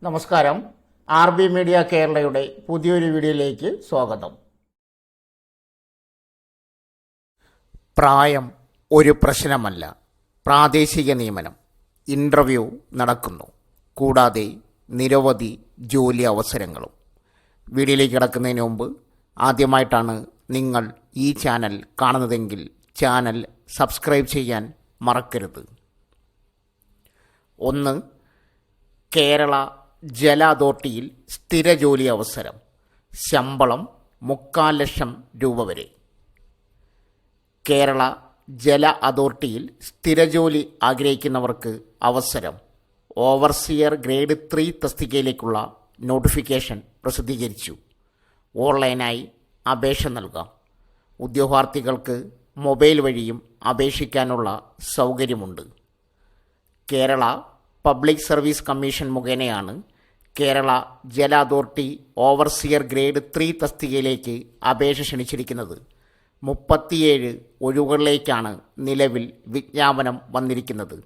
നമസ്കാരം. RB media കേരളയുടെ പുതിയൊരു വീഡിയോയിലേക്ക് സ്വാഗതം. പ്രായം ഒരു പ്രശ്നമല്ല. പ്രാദേശിക നിയമനം ഇൻ്റർവ്യൂ നടക്കുന്നു. കൂടാതെ നിരവധി ജോലി അവസരങ്ങളും. വീഡിയോയിലേക്ക് കിടക്കുന്നതിന് മുമ്പ് ആദ്യമായിട്ടാണ് നിങ്ങൾ ഈ ചാനൽ കാണുന്നതെങ്കിൽ ചാനൽ സബ്സ്ക്രൈബ് ചെയ്യാൻ മറക്കരുത്. 1. കേരള ജല അതോറിറ്റിയിൽ സ്ഥിര ജോലി അവസരം. ശമ്പളം 3,00,000 രൂപ വരെ. കേരള ജല അതോറിറ്റിയിൽ സ്ഥിര ജോലി ആഗ്രഹിക്കുന്നവർക്ക് അവസരം. ഓവർസിയർ ഗ്രേഡ് 3 തസ്തികയിലേക്കുള്ള നോട്ടിഫിക്കേഷൻ പ്രസിദ്ധീകരിച്ചു. ഓൺലൈനായി അപേക്ഷ നൽകാം. ഉദ്യോഗാർത്ഥികൾക്ക് മൊബൈൽ വഴിയും അപേക്ഷിക്കാനുള്ള സൗകര്യമുണ്ട്. കേരള പബ്ലിക് സർവീസ് കമ്മീഷൻ മുഖേനയാണ് കേരള ജല അതോറിറ്റി ഓവർസിയർ ഗ്രേഡ് 3 തസ്തികയിലേക്ക് അപേക്ഷ ക്ഷണിച്ചിരിക്കുന്നത്. 37 ഒഴിവുകളിലേക്കാണ് നിലവിൽ വിജ്ഞാപനം വന്നിരിക്കുന്നത്.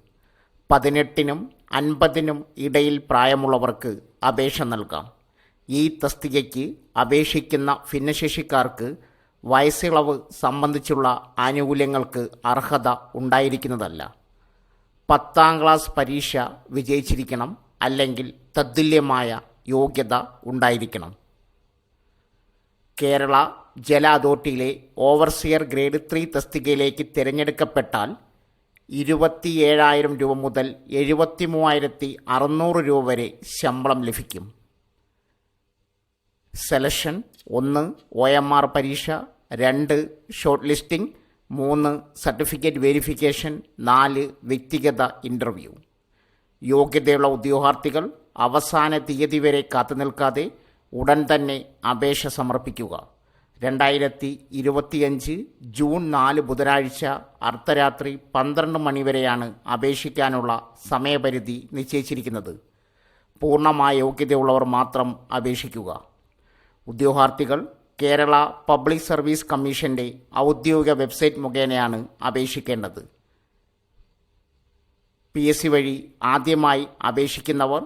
18നും 50നും ഇടയിൽ പ്രായമുള്ളവർക്ക് അപേക്ഷ നൽകാം. ഈ തസ്തികയ്ക്ക് അപേക്ഷിക്കുന്ന ഭിന്നശേഷിക്കാർക്ക് വയസ്സിളവ് സംബന്ധിച്ചുള്ള ആനുകൂല്യങ്ങൾക്ക് അർഹത ഉണ്ടായിരിക്കുന്നതല്ല. 10ാം ക്ലാസ് പരീക്ഷ വിജയിച്ചിരിക്കണം, അല്ലെങ്കിൽ തത്തുല്യമായ യോഗ്യത ഉണ്ടായിരിക്കണം. കേരള ജല അതോറിറ്റിയിലെ ഓവർസിയർ ഗ്രേഡ് 3 തസ്തികയിലേക്ക് തിരഞ്ഞെടുക്കപ്പെട്ടാൽ 27,000 രൂപ മുതൽ 73,600 രൂപ വരെ ശമ്പളം ലഭിക്കും. സെലക്ഷൻ: 1. OMR പരീക്ഷ, 2. Short listing, 3. Certificate verification, 4. വ്യക്തിഗത ഇൻ്റർവ്യൂ. യോഗ്യതയുള്ള ഉദ്യോഗാർത്ഥികൾ അവസാന തീയതി വരെ കാത്തുനിൽക്കാതെ ഉടൻ തന്നെ അപേക്ഷ സമർപ്പിക്കുക. 2025 ജൂൺ 4 ബുധനാഴ്ച അർദ്ധരാത്രി 12 മണിവരെയാണ് അപേക്ഷിക്കാനുള്ള സമയപരിധി നിശ്ചയിച്ചിരിക്കുന്നത്. പൂർണ്ണമായ യോഗ്യതയുള്ളവർ മാത്രം അപേക്ഷിക്കുക. ഉദ്യോഗാർത്ഥികൾ കേരള പബ്ലിക് സർവീസ് കമ്മീഷൻ്റെ ഔദ്യോഗിക വെബ്സൈറ്റ് മുഖേനയാണ് അപേക്ഷിക്കേണ്ടത്. PSC വഴി ആദ്യമായി അപേക്ഷിക്കുന്നവർ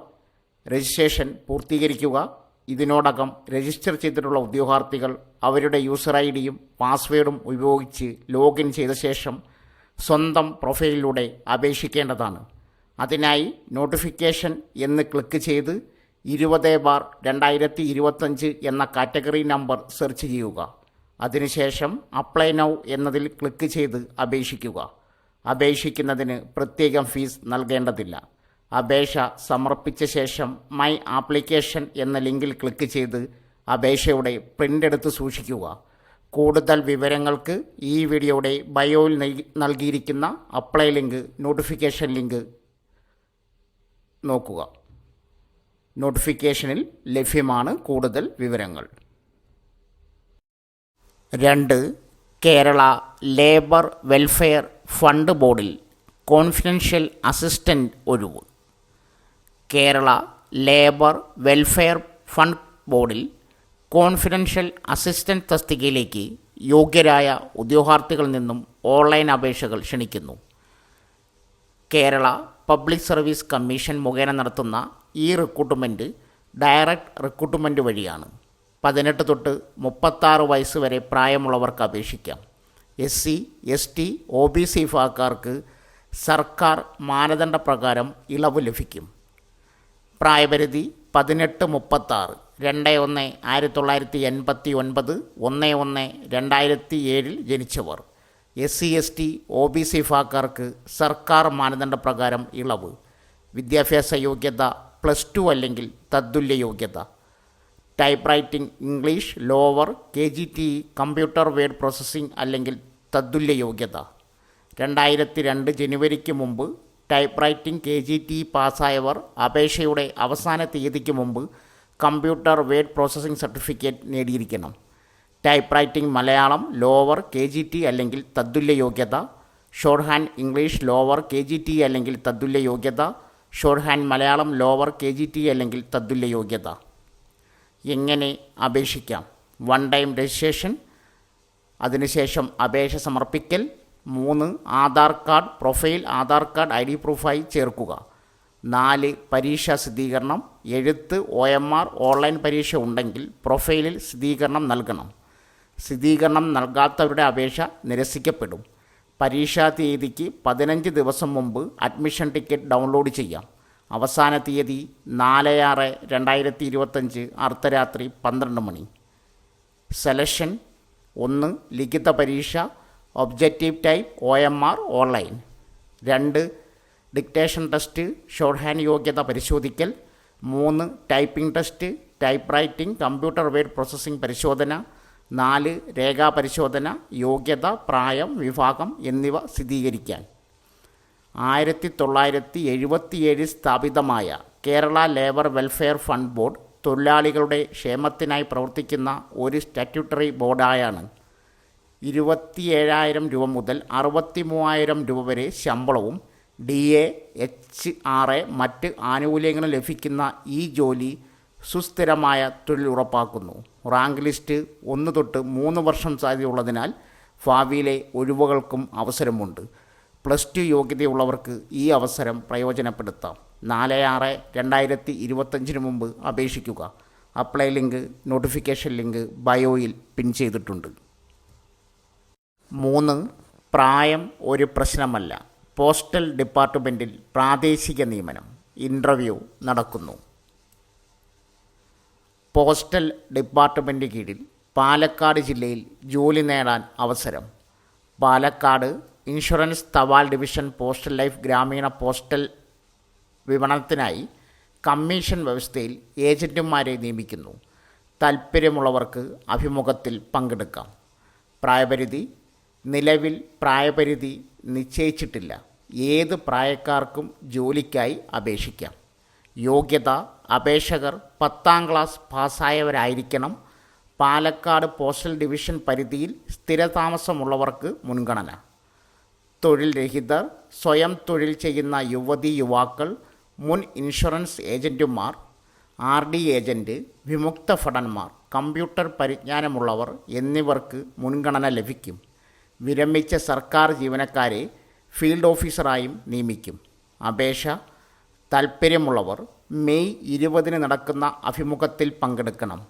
രജിസ്ട്രേഷൻ പൂർത്തീകരിക്കുക. ഇതിനോടകം രജിസ്റ്റർ ചെയ്തിട്ടുള്ള ഉദ്യോഗാർത്ഥികൾ അവരുടെ യൂസർ IDയും പാസ്വേഡും ഉപയോഗിച്ച് ലോഗിൻ ചെയ്ത ശേഷം സ്വന്തം പ്രൊഫൈലിലൂടെ അപേക്ഷിക്കേണ്ടതാണ്. അതിനായി നോട്ടിഫിക്കേഷൻ എന്ന് ക്ലിക്ക് ചെയ്ത് 20/2025 എന്ന കാറ്റഗറി നമ്പർ സെർച്ച് ചെയ്യുക. അതിനുശേഷം അപ്ലൈ നൗ എന്നതിൽ ക്ലിക്ക് ചെയ്ത് അപേക്ഷിക്കുക. അപേക്ഷിക്കുന്നതിന് പ്രത്യേകം ഫീസ് നൽകേണ്ടതില്ല. അപേക്ഷ സമർപ്പിച്ച ശേഷം മൈ ആപ്ലിക്കേഷൻ എന്ന ലിങ്കിൽ ക്ലിക്ക് ചെയ്ത് അപേക്ഷയുടെ പ്രിൻ്റ് എടുത്ത് സൂക്ഷിക്കുക. കൂടുതൽ വിവരങ്ങൾക്ക് ഈ വീഡിയോയുടെ ബയോയിൽ നൽകിയിരിക്കുന്ന അപ്ലൈ ലിങ്ക്, നോട്ടിഫിക്കേഷൻ ലിങ്ക് നോക്കുക. നോട്ടിഫിക്കേഷനിൽ ലഭ്യമാണ് കൂടുതൽ വിവരങ്ങൾ. 2. കേരള ലേബർ വെൽഫെയർ ഫണ്ട് ബോർഡിൽ കോൺഫിഡൻഷ്യൽ അസിസ്റ്റൻ്റ് ഒഴിവ്. കേരള ലേബർ വെൽഫെയർ ഫണ്ട് ബോർഡിൽ കോൺഫിഡൻഷ്യൽ അസിസ്റ്റൻ്റ് തസ്തികയിലേക്ക് യോഗ്യരായ ഉദ്യോഗാർത്ഥികളിൽ നിന്നും ഓൺലൈൻ അപേക്ഷകൾ ക്ഷണിക്കുന്നു. കേരള പബ്ലിക് സർവീസ് കമ്മീഷൻ മുഖേന നടത്തുന്ന ഈ റിക്രൂട്ട്മെൻറ്റ് ഡയറക്റ്റ് റിക്രൂട്ട്മെൻറ്റ് വഴിയാണ്. 18 തൊട്ട് 36 വയസ്സ് വരെ പ്രായമുള്ളവർക്ക് അപേക്ഷിക്കാം. SC, ST, OBC വിഭാഗക്കാർക്ക് സർക്കാർ മാനദണ്ഡ പ്രകാരം ഇളവ് ലഭിക്കും. പ്രായപരിധി 18-36, 2/1/1989, 1/1/2007 ജനിച്ചവർ. SC, ST, OBC വിഭാഗക്കാർക്ക് സർക്കാർ മാനദണ്ഡ പ്രകാരം ഇളവ്. വിദ്യാഭ്യാസ യോഗ്യത +2 അല്ലെങ്കിൽ തത്തുല്യ യോഗ്യത. Type writing English lower, KGTE computer word processing അല്ലെങ്കിൽ തത്തുല്യ യോഗ്യത. 2002 ജനുവരിക്ക് മുമ്പ് ടൈപ്പ് റൈറ്റിംഗ് KGTE പാസ്സായവർ അപേക്ഷയുടെ അവസാന തീയതിക്ക് മുമ്പ് കമ്പ്യൂട്ടർ വേഡ് പ്രോസസ്സിംഗ് സർട്ടിഫിക്കറ്റ് നേടിയിരിക്കണം. Typewriting Malayalam lower, KGTE അല്ലെങ്കിൽ തത്തുല്യ യോഗ്യത. Shorthand English lower, KGTE അല്ലെങ്കിൽ തത്തുല്യ യോഗ്യത. Shorthand Malayalam lower, KGTE അല്ലെങ്കിൽ തത്തുല്യ യോഗ്യത. എങ്ങനെ അപേക്ഷിക്കാം? 1 ടൈം രജിസ്ട്രേഷൻ, അതിനുശേഷം അപേക്ഷ സമർപ്പിക്കൽ. 3. Aadhaar card profile Aadhaar card ID പ്രൂഫായി ചേർക്കുക. 4 പരീക്ഷാ സ്ഥിരീകരണം. എഴുത്ത് OMR ഓൺലൈൻ പരീക്ഷ ഉണ്ടെങ്കിൽ പ്രൊഫൈലിൽ സ്ഥിരീകരണം നൽകണം. സ്ഥിരീകരണം നൽകാത്തവരുടെ അപേക്ഷ നിരസിക്കപ്പെടും. പരീക്ഷാ തീയതിക്ക് 15 ദിവസം മുമ്പ് അഡ്മിഷൻ ടിക്കറ്റ് ഡൗൺലോഡ് ചെയ്യാം. അവസാന തീയതി 4/6/2025 അർദ്ധരാത്രി 12 മണി. സെലക്ഷൻ: 1 ലിഖിത പരീക്ഷ objective type OMR online. 2 dictation test short hand യോഗ്യത പരിശോധിക്കൽ. 3 typing test type writing computer word processing പരിശോധന. 4 രേഖാ പരിശോധന യോഗ്യത, പ്രായം, വിഭാഗം എന്നിവ സ്ഥിരീകരിക്കാൻ. 1977 സ്ഥാപിതമായ Kerala labour welfare fund board തൊഴിലാളികളുടെ ക്ഷേമത്തിനായി പ്രവർത്തിക്കുന്ന ഒരു സ്റ്റാറ്റ്യൂട്ടറി ബോർഡായാണ്. 27,000 രൂപ മുതൽ 63,000 രൂപ വരെ ശമ്പളവും DA, HR മറ്റ് ആനുകൂല്യങ്ങളും ലഭിക്കുന്ന ഈ ജോലി സുസ്ഥിരമായ തൊഴിൽ ഉറപ്പാക്കുന്നു. റാങ്ക് ലിസ്റ്റ് 1 തൊട്ട് 3 വർഷം സാധ്യതയുള്ളതിനാൽ ഭാവിയിലെ ഒഴിവുകൾക്കും അവസരമുണ്ട്. +2 യോഗ്യതയുള്ളവർക്ക് ഈ അവസരം പ്രയോജനപ്പെടുത്താം. 4/6/2025 മുമ്പ് അപേക്ഷിക്കുക. അപ്ലൈ ലിങ്ക്, നോട്ടിഫിക്കേഷൻ ലിങ്ക് ബയോയിൽ പിൻ ചെയ്തിട്ടുണ്ട്. 3 പ്രായം ഒരു പ്രശ്നമല്ല. പോസ്റ്റൽ ഡിപ്പാർട്ട്മെൻറ്റിൽ പ്രാദേശിക നിയമനം. ഇൻ്റർവ്യൂ നടക്കുന്നു. പോസ്റ്റൽ ഡിപ്പാർട്ട്മെൻറ്റ് കീഴിൽ പാലക്കാട് ജില്ലയിൽ ജോലി നേടാൻ അവസരം. പാലക്കാട് ഇൻഷുറൻസ് തപാൽ ഡിവിഷൻ പോസ്റ്റൽ ലൈഫ് ഗ്രാമീണ പോസ്റ്റൽ വിപണനത്തിനായി കമ്മീഷൻ വ്യവസ്ഥയിൽ ഏജൻറ്റുമാരെ നിയമിക്കുന്നു. താൽപ്പര്യമുള്ളവർക്ക് അഭിമുഖത്തിൽ പങ്കെടുക്കാം. പ്രായപരിധി: നിലവിൽ പ്രായപരിധി നിശ്ചയിച്ചിട്ടില്ല. ഏത് പ്രായക്കാർക്കും ജോലിക്കായി അപേക്ഷിക്കാം. യോഗ്യത: അപേക്ഷകർ 10ാം ക്ലാസ് പാസ്സായവരായിരിക്കണം. പാലക്കാട് പോസ്റ്റൽ ഡിവിഷൻ പരിധിയിൽ സ്ഥിരതാമസമുള്ളവർക്ക് മുൻഗണന. തൊഴിൽ രഹിതർ, സ്വയം തൊഴിൽ ചെയ്യുന്ന യുവതി യുവാക്കൾ, മുൻ ഇൻഷുറൻസ് ഏജൻറ്റുമാർ, RD ഏജൻറ്റ്, വിമുക്ത ഭടന്മാർ, കമ്പ്യൂട്ടർ പരിജ്ഞാനമുള്ളവർ എന്നിവർക്ക് മുൻഗണന ലഭിക്കും. വിരമിച്ച സർക്കാർ ജീവനക്കാരെ ഫീൽഡ് ഓഫീസറായും നിയമിക്കും. അപേക്ഷ: താൽപ്പര്യമുള്ളവർ മെയ് 20 നടക്കുന്ന അഭിമുഖത്തിൽ പങ്കെടുക്കണം.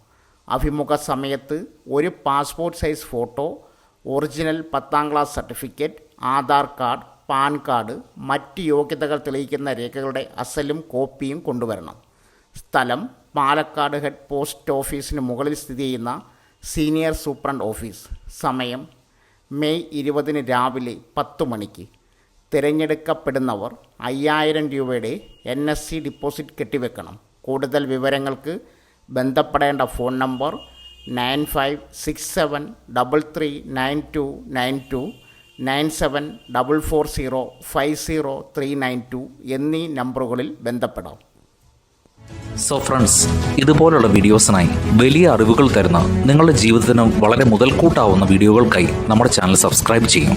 അഭിമുഖ സമയത്ത് ഒരു passport size photo, original 10ാം class certificate, Aadhaar card, pan card, മറ്റ് യോഗ്യതകൾ തെളിയിക്കുന്ന രേഖകളുടെ അസലും കോപ്പിയും കൊണ്ടുവരണം. സ്ഥലം: പാലക്കാട് ഹെഡ് പോസ്റ്റ് ഓഫീസിന് മുകളിൽ സ്ഥിതി ചെയ്യുന്ന സീനിയർ സൂപ്രണ്ട് ഓഫീസ്. സമയം: മെയ് 20 രാവിലെ 10 മണിക്ക്. തിരഞ്ഞെടുക്കപ്പെടുന്നവർ 5,000 രൂപയുടെ NSC ഡിപ്പോസിറ്റ് കെട്ടിവെക്കണം. കൂടുതൽ വിവരങ്ങൾക്ക് ബന്ധപ്പെടേണ്ട ഫോൺ നമ്പർ 9567339292, 9744050392 എന്നീ നമ്പറുകളിൽ ബന്ധപ്പെടാം. സോ ഫ്രണ്ട്സ്, ഇതുപോലുള്ള വീഡിയോസിനായി വലിയ അറിവുകൾ തരുന്ന നിങ്ങളുടെ ജീവിതത്തിന് വളരെ മുതൽക്കൂട്ടാവുന്ന വീഡിയോകൾക്കായി നമ്മുടെ ചാനൽ സബ്സ്ക്രൈബ് ചെയ്യും.